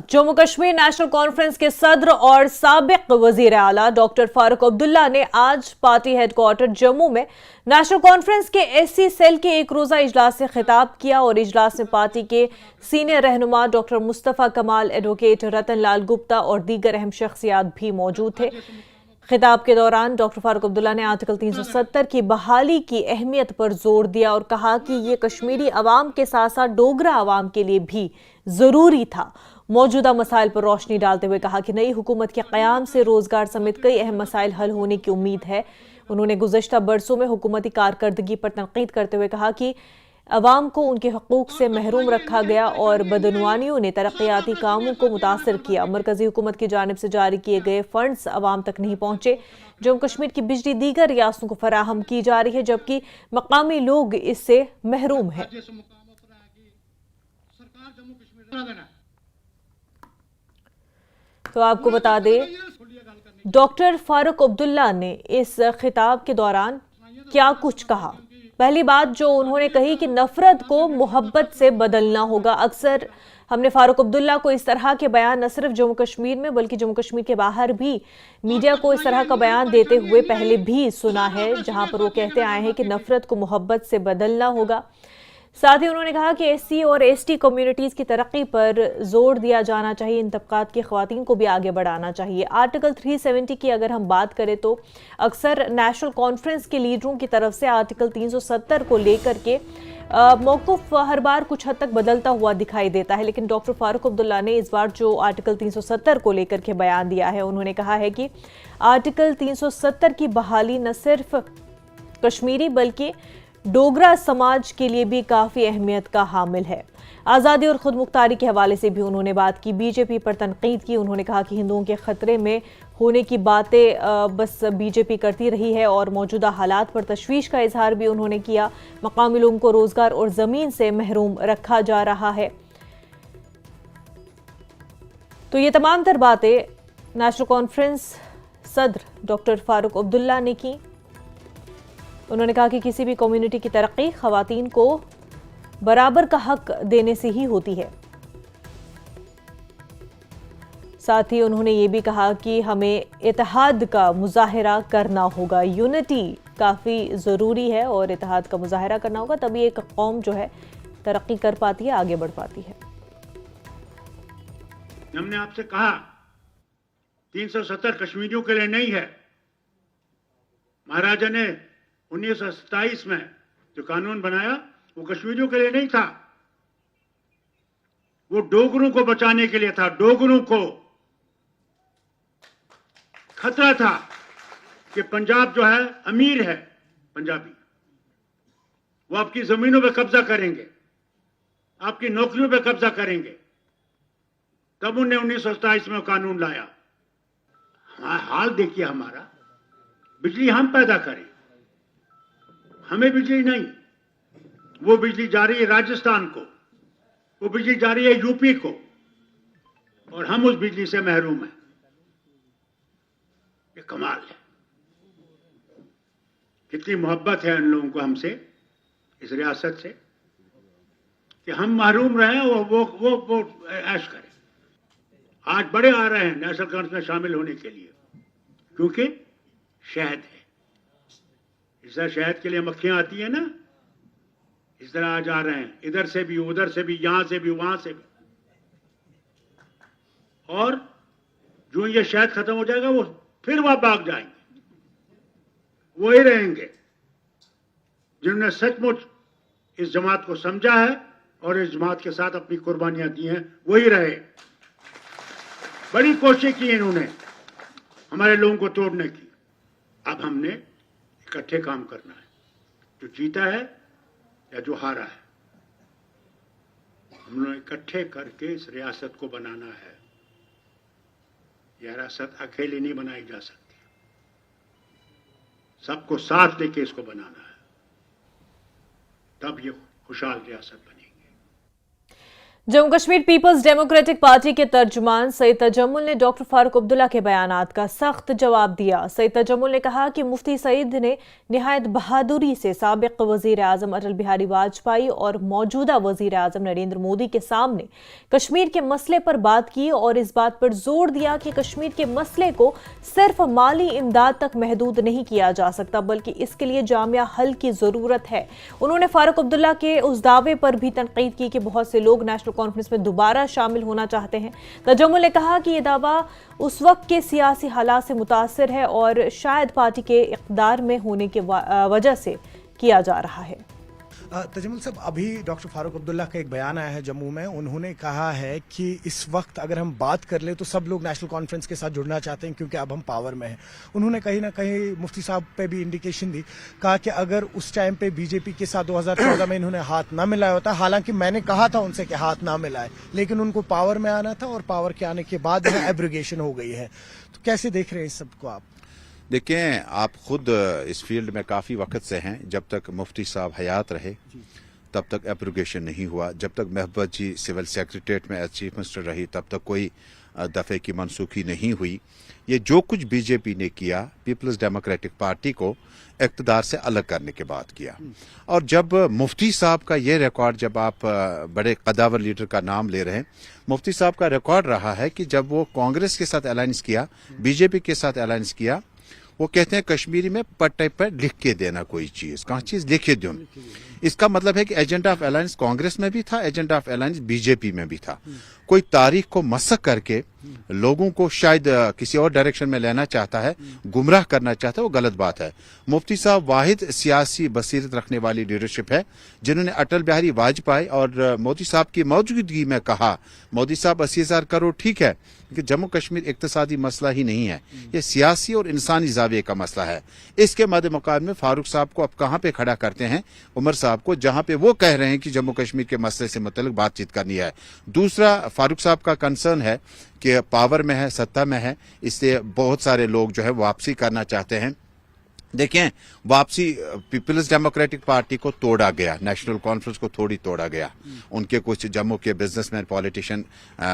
Jammu Kashmir national conference के सदर और साबिक वजीर आला डॉक्टर फारूक अब्दुल्ला ने आज पार्टी हेडक्वार्टर जम्मू में नेशनल कॉन्फ्रेंस के एससी सेल के एक रोजा इजलास से खिताब किया और इजलास में पार्टी के सीनियर रहनुमा डॉक्टर मुस्तफा कमाल, एडवोकेट रतन लाल गुप्ता और दीगर अहम शख्सियात भी मौजूद थे। खिताब के दौरान डॉक्टर फारूक अब्दुल्ला ने आर्टिकल 370 की बहाली की अहमियत पर जोर दिया और कहा कि ये कश्मीरी अवाम के साथ साथ डोगरा अवाम के लिए भी जरूरी था। मौजूदा मसाइल पर रोशनी डालते हुए कहा कि नई हुकूमत के क़याम से रोजगार समेत कई अहम मसाइल हल होने की उम्मीद है। उन्होंने गुज़श्ता बरसों में हुकूमती कारकर्दगी पर तनकीद करते हुए कहा कि अवाम को उनके हकूक से महरूम रखा गया और बदनवानियों ने तरक्याती कामों को मुतासर किया। मरकजी हुकूमत की जानिब से जारी किए गए फंड्स अवाम तक नहीं पहुंचे। जम्मू कश्मीर की बिजली दीगर रियासतों को फराहम की जा रही है, जबकि मकामी लोग इससे महरूम हैं। तो आपको बता दें, डॉक्टर फारूक अब्दुल्ला ने इस खिताब के दौरान क्या कुछ कहा। पहली बात जो उन्होंने कही कि नफरत को मोहब्बत से बदलना होगा। अक्सर हमने फारूक अब्दुल्ला को इस तरह के बयान न सिर्फ जम्मू कश्मीर में बल्कि जम्मू कश्मीर के बाहर भी मीडिया को इस तरह का बयान देते हुए पहले भी सुना है, जहां पर वो कहते आए हैं कि नफरत को मोहब्बत से बदलना होगा। साथ ही उन्होंने कहा कि एससी और एसटी कम्युनिटीज़ की तरक्की पर जोर दिया जाना चाहिए, इन तबकात की ख़वातीन को भी आगे बढ़ाना चाहिए। आर्टिकल 370 की अगर हम बात करें तो अक्सर नेशनल कॉन्फ्रेंस के लीडरों की तरफ से आर्टिकल 370 को लेकर के मौक़िफ़ हर बार कुछ हद तक बदलता हुआ दिखाई देता है, लेकिन डॉक्टर फारूक अब्दुल्ला ने इस बार जो आर्टिकल 370 को लेकर के बयान दिया है, उन्होंने कहा है कि आर्टिकल 370 की बहाली न सिर्फ कश्मीरी बल्कि डोगरा समाज के लिए भी काफ़ी अहमियत का हामिल है। आज़ादी और ख़ुद मुख्तारी के हवाले से भी उन्होंने बात की, बीजेपी पर तनकीद की। उन्होंने कहा कि हिंदुओं के ख़तरे में होने की बातें बस बीजेपी करती रही है और मौजूदा हालात पर तशवीश का इजहार भी उन्होंने किया। मकामी लोगों को रोज़गार और ज़मीन से महरूम रखा जा रहा है। तो ये तमाम तर बातें नेशनल कॉन्फ्रेंस सदर डॉक्टर फारूक अब्दुल्ला ने की। उन्होंने कहा कि किसी भी कम्युनिटी की तरक्की ख़वातीन को बराबर का हक देने से ही होती है। साथ ही उन्होंने ये भी कहा कि हमें इत्तेहाद का मुजाहिरा करना होगा। यूनिटी काफ़ी ज़रूरी है और इत्तेहाद का मुजाहिरा करना होगा, तभी एक कौम जो है तरक्की कर पाती है, आगे बढ़ पाती है। हमने आपसे कहा 370 कश्मीरियों के लिए नहीं है। महाराजा ने 1927 में जो कानून बनाया वो कश्मीरियों के लिए नहीं था, वो डोगरों को बचाने के लिए था। डोगरों को खतरा था कि पंजाब जो है अमीर है, पंजाबी वो आपकी जमीनों पे कब्जा करेंगे, आपकी नौकरियों पे कब्जा करेंगे। तब उन्होंने 1927 में कानून लाया। हाल देखिए हमारा, बिजली हम पैदा करें, हमें बिजली नहीं, वो बिजली जा रही है राजस्थान को, वो बिजली जा रही है यूपी को, और हम उस बिजली से महरूम हैं। ये कमाल है, कितनी मोहब्बत है उन लोगों को हमसे, इस रियासत से, कि हम महरूम रहे और वो ऐश करें। आज बड़े आ रहे हैं नेशनल कॉन्फ्रेंस में शामिल होने के लिए, क्योंकि शहद है। इस तरह शहद के लिए मक्खियां आती है ना, इस तरह आज आ रहे हैं, इधर से भी, उधर से भी, यहां से भी, वहां से भी। और जो ये शहद खत्म हो जाएगा वो फिर वहां भाग जाएंगे। वही रहेंगे जिन्होंने सचमुच इस जमात को समझा है और इस जमात के साथ अपनी कुर्बानियां दी हैं, वही रहे। बड़ी कोशिश की इन्होंने हमारे लोगों को तोड़ने की। अब हमने इकट्ठे काम करना है, जो जीता है या जो हारा है, हमने इकट्ठे करके इस रियासत को बनाना है। यह रियासत अकेली नहीं बनाई जा सकती, सबको साथ लेके इसको बनाना है, तब ये खुशहाल रियासत बनेगी। Jammu Kashmir Peoples Democratic Party के तर्जुमान सईद तजम्मुल ने डॉक्टर फारूक अब्दुल्ला के बयानात का सख्त जवाब दिया। सईद तजम्मुल ने कहा कि मुफ्ती सईद ने निहायत बहादुरी से साबिक वजीर आजम अटल बिहारी वाजपेयी और मौजूदा वजीर आजम नरेंद्र मोदी के सामने कश्मीर के मसले पर बात की और इस बात पर जोर दिया कि कश्मीर के मसले को सिर्फ माली इमदाद तक महदूद नहीं किया जा सकता, बल्कि इसके लिए जामिया हल की जरूरत है। उन्होंने फारूक अब्दुल्ला के उस दावे पर भी तनकीद की कि बहुत से लोग नेशनल कॉन्फ्रेंस में दोबारा शामिल होना चाहते हैं। तजम्मुल ने कहा कि यह दावा उस वक्त के सियासी हालात से मुतासिर है और शायद पार्टी के इक़्तिदार में होने की वजह से किया जा रहा है। तजम्मुल साहब, अभी डॉक्टर फारूक अब्दुल्ला का एक बयान आया है जम्मू में। उन्होंने कहा है कि इस वक्त अगर हम बात कर ले तो सब लोग नेशनल कॉन्फ्रेंस के साथ जुड़ना चाहते हैं क्योंकि अब हम पावर में हैं। उन्होंने कहीं ना कहीं मुफ्ती साहब पे भी इंडिकेशन दी, कहा कि अगर उस टाइम पे बीजेपी के साथ 2014 में इन्होंने हाथ ना मिलाया होता, हालांकि मैंने कहा था उनसे कि हाथ ना मिलाए, लेकिन उनको पावर में आना था और पावर के आने के बाद एब्रिगेशन हो गई है। तो कैसे देख रहे हैं इस सबको आप? देखें, आप खुद इस फील्ड में काफ़ी वक्त से हैं। जब तक मुफ्ती साहब हयात रहे तब तक एब्रोगेशन नहीं हुआ। जब तक महबूबा जी सिविल सेक्रेटरीट में एज चीफ मिनिस्टर रही तब तक कोई दफ़े की मनसूखी नहीं हुई। ये जो कुछ बीजेपी ने किया पीपल्स डेमोक्रेटिक पार्टी को इक़्तिदार से अलग करने के बाद किया। और जब मुफ्ती साहब का ये रिकॉर्ड, जब आप बड़े कदावर लीडर का नाम ले रहे हैं, मुफ्ती साहब का रिकॉर्ड रहा है कि जब वो कांग्रेस के साथ अलायंस किया, बीजेपी के साथ अलायंस किया, वो कहते हैं कश्मीरी में पट्टे पर लिख के देना कोई चीज, कहाँ चीज लिखे दो। इसका मतलब है कि एजेंडा ऑफ अलायंस कांग्रेस में भी था, एजेंडा ऑफ अलायंस बीजेपी में भी था। कोई तारीख को मसक करके लोगों को शायद किसी और डायरेक्शन में लेना चाहता है, गुमराह करना चाहता है, वो गलत बात है। मुफ्ती साहब वाहिद सियासी बसीरत रखने वाली लीडरशिप है जिन्होंने अटल बिहारी वाजपेयी और मोदी साहब की मौजूदगी में कहा, मोदी साहब 80,000 करोड़ ठीक है कि जम्मू कश्मीर इक्तिसादी मसला ही नहीं है, ये सियासी और इंसानी जाविये का मसला है। इसके मद्दे मुकाबले में फारूक साहब को अब कहाँ पे खड़ा करते हैं, उमर साहब को, जहाँ पे वो कह रहे हैं कि जम्मू कश्मीर के मसले से मुतल्लिक बातचीत करनी है। दूसरा, फारूक साहब का कंसर्न है कि पावर में है, सत्ता में है, इससे बहुत सारे लोग जो है वापसी करना चाहते हैं। देखें, वापसी पीपल्स डेमोक्रेटिक पार्टी को तोड़ा गया, नेशनल कॉन्फ्रेंस को थोड़ी तोड़ा गया। उनके कुछ जम्मू के बिजनेसमैन पॉलिटिशियन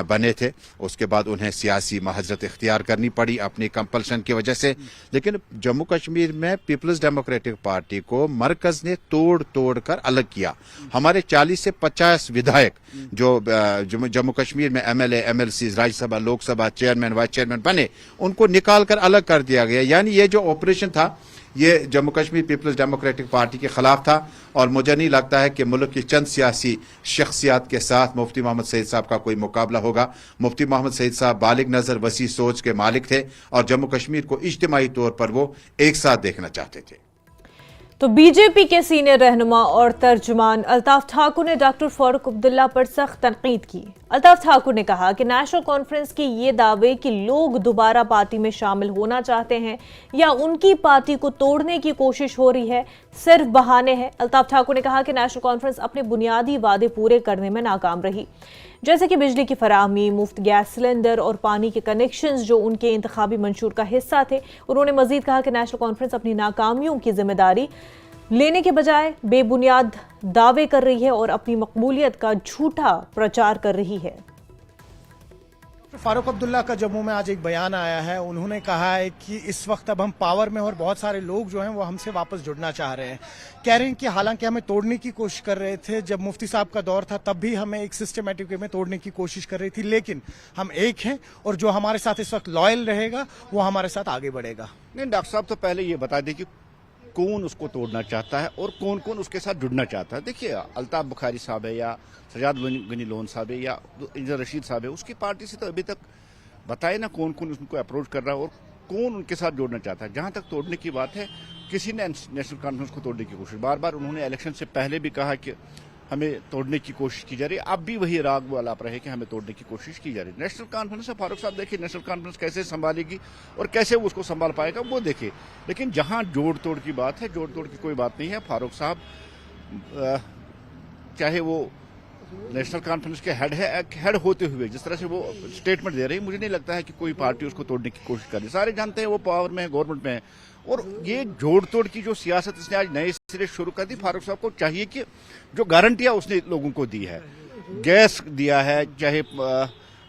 बने थे, उसके बाद उन्हें सियासी महाजरत इख्तियार करनी पड़ी अपनी कंपल्शन की वजह से। लेकिन जम्मू कश्मीर में पीपल्स डेमोक्रेटिक पार्टी को मरकज ने तोड़ तोड़ कर अलग किया। हमारे 40 से 50 विधायक जो जम्मू कश्मीर में MLA, MLCs, Rajya Sabha, Lok Sabha chairman, vice chairman बने, उनको निकाल कर अलग कर दिया गया। यानी ये जो ऑपरेशन था ये Jammu Kashmir Peoples Democratic Party के खिलाफ था। और मुझे नहीं लगता है कि मुल्क की चंद सियासी शख्सियात के साथ मुफ्ती मोहम्मद सईद साहब का कोई मुकाबला होगा। मुफ्ती मोहम्मद सईद साहब बालिग नजर, वसी सोच के मालिक थे और जम्मू कश्मीर को इज्तिमाई तौर पर वो एक साथ देखना चाहते थे। तो बीजेपी के सीनियर रहनुमा और तर्जुमान अल्ताफ ठाकुर ने डॉक्टर फारूक अब्दुल्ला पर सख्त तनकीद की। अल्ताफ ठाकुर ने कहा कि नेशनल कॉन्फ्रेंस के ये दावे कि लोग दोबारा पार्टी में शामिल होना चाहते हैं या उनकी पार्टी को तोड़ने की कोशिश हो रही है, सिर्फ बहाने हैं। अल्ताफ ठाकुर ने कहा कि नेशनल कॉन्फ्रेंस अपने बुनियादी वादे पूरे करने में नाकाम रही, जैसे कि बिजली की फराहमी, मुफ्त गैस सिलेंडर और पानी के कनेक्शंस जो उनके इंतखाबी मंशूर का हिस्सा थे। उन्होंने मजीद कहा कि नेशनल कॉन्फ्रेंस अपनी नाकामियों की जिम्मेदारी लेने के बजाय बेबुनियाद दावे कर रही है और अपनी मकबूलियत का झूठा प्रचार कर रही है। फारूक अब्दुल्ला का जम्मू में आज एक बयान आया है। उन्होंने कहा है कि इस वक्त अब हम पावर में और बहुत सारे लोग जो हैं वो हमसे वापस जुड़ना चाह रहे हैं। कह रहे हैं कि हालांकि हमें तोड़ने की कोशिश कर रहे थे, जब मुफ्ती साहब का दौर था तब भी हमें एक सिस्टमेटिक वे में तोड़ने की कोशिश कर रही थी, लेकिन हम एक हैं और जो हमारे साथ इस वक्त लॉयल रहेगा वो हमारे साथ आगे बढ़ेगा। नहीं, डॉक्टर साहब तो पहले ये बता दें कि कौन उसको तोड़ना चाहता है और कौन कौन उसके साथ जुड़ना चाहता है। देखिए, अल्ताफ बुखारी साहब है या सजाद गनी लोन साहब है या इंजर रशीद साहब है, उसकी पार्टी से तो अभी तक बताए ना कौन कौन उनको अप्रोच कर रहा है और कौन उनके साथ जोड़ना चाहता है। जहां तक तोड़ने की बात है, किसी ने नेशनल कॉन्फ्रेंस को तोड़ने की कोशिश, बार बार उन्होंने इलेक्शन से पहले भी कहा कि हमें तोड़ने की कोशिश की जा रही है, अब भी वही राग वाला रहे कि हमें तोड़ने की कोशिश की जा रही है। नेशनल कॉन्फ्रेंस है, फारूक साहब देखिए नेशनल कॉन्फ्रेंस कैसे संभालेगी और कैसे वो उसको संभाल पाएगा वो देखे। लेकिन जहां जोड़ तोड़ की बात है, जोड़ तोड़ की कोई बात नहीं है। फारूक साहब चाहे वो नेशनल कॉन्फ्रेंस के हेड होते हुए जिस तरह से वो स्टेटमेंट दे रही है, मुझे नहीं लगता है कि कोई पार्टी उसको तोड़ने की कोशिश कर रही है। सारे जानते हैं वो पावर में है, गवर्नमेंट में है। और ये जोड़ तोड़ की जो सियासत इसने आज नए सिरे शुरू कर दी, फारूक साहब को चाहिए कि जो गारंटियां उसने लोगों को दी है गैस दिया है, चाहे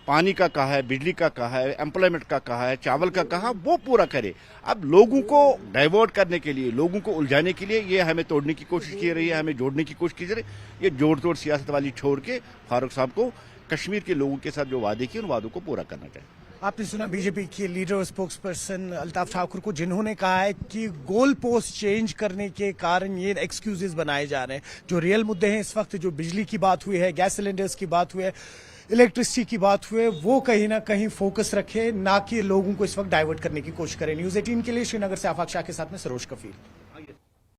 पानी का कहा है, बिजली का कहा है, एम्प्लॉयमेंट का कहा है, चावल का कहा, वो पूरा करे। अब लोगों को डाइवर्ट करने के लिए, लोगों को उलझाने के लिए ये हमें तोड़ने की कोशिश की रही है, हमें जोड़ने की कोशिश की जा रही है। ये जोड़ तोड़ सियासत वाली छोड़ के फारूक साहब को कश्मीर के लोगों के साथ जो वादे किए उन वादों को पूरा करना चाहिए। आपने सुना बीजेपी के लीडर और स्पोक्स पर्सन अल्ताफ ठाकुर को, जिन्होंने कहा है कि गोल पोस्ट चेंज करने के कारण ये एक्सक्यूजेस बनाए जा रहे हैं। जो रियल मुद्दे हैं इस वक्त, जो बिजली की बात हुई है, गैस सिलेंडर्स की बात हुई है, इलेक्ट्रिसिटी की बात हुई है, वो कहीं ना कहीं फोकस रखे, ना कि लोगों को इस वक्त डाइवर्ट करने की कोशिश करें। न्यूज़ 18 के लिए श्रीनगर से आफाक शाह के साथ में सरोज कफील।